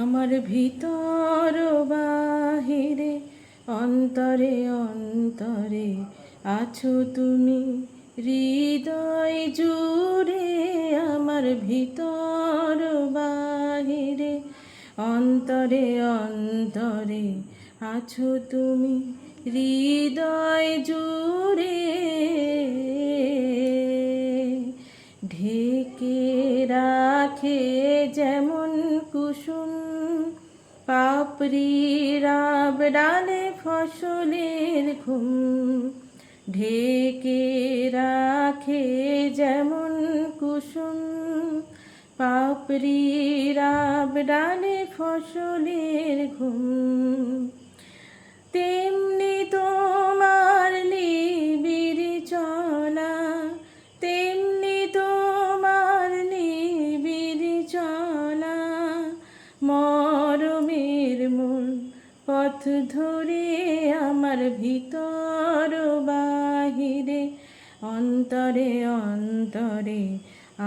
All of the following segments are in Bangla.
আমার ভিতর বাহিরে অন্তরে অন্তরে আছো তুমি হৃদয় জুড়ে। আমার ভিতর বাহিরে অন্তরে অন্তরে আছো তুমি হৃদয় জুড়ে। ঢেকে রাখে যেমন কুসুম পাপড়ির আবডালে ফসলের ঘুম। ঢেকে রাখে যেমন কুসুম পাপড়ির আবডালে ফসলের ঘুম। তেমনি তোমার নিবিড় চলা, তেমনি তোমার নিবিড় চলা। মরমের মূল পথ ধরে আমার ভিতর বাহিরে অন্তরে অন্তরে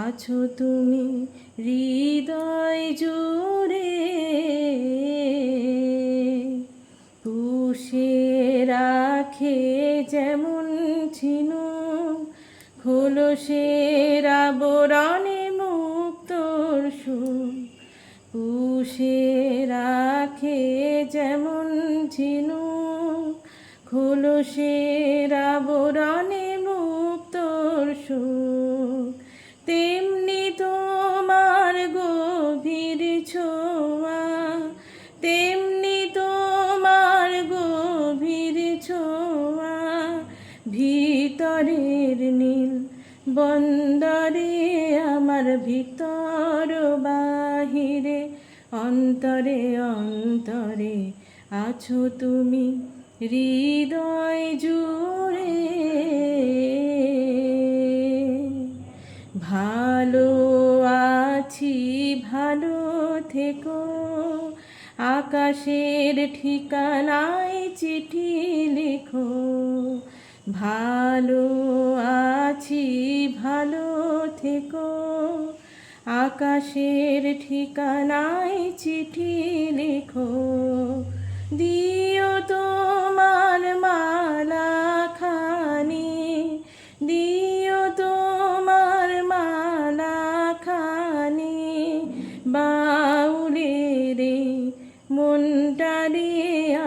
আছো তুমি হৃদয় জুড়ে। পুষে রাখে যেমন ঝিনুক খোলসের আবরণে মুক্তোর সুর। পুষে রাখে যেমন ঝিনুক খোলসের আবরণে মুক্তোর সুর। তেমনি তোমার গভীর ছোঁয়া, তেমনি তোমার গভীর ছোঁয়া। ভিতরের নীল বন্দরে আমার ভিতর বাহিরে অন্তরে অন্তরে আছো তুমি হৃদয় জুড়ে। ভালো আছি ভালো থেকো, আকাশের ঠিকানায় চিঠি লেখো। ভালো আছি ভালো থেকো, আকাশের ঠিকানায় চিঠি লেখো। দিও তোমার মালা খানি, দিও তোমার মালা খানি। বাউলের মনটারে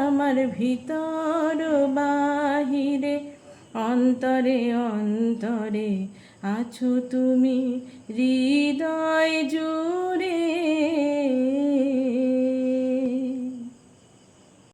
আমার ভিতর বাহিরে অন্তরে অন্তরে আছো তুমি হৃদয় জুড়ে।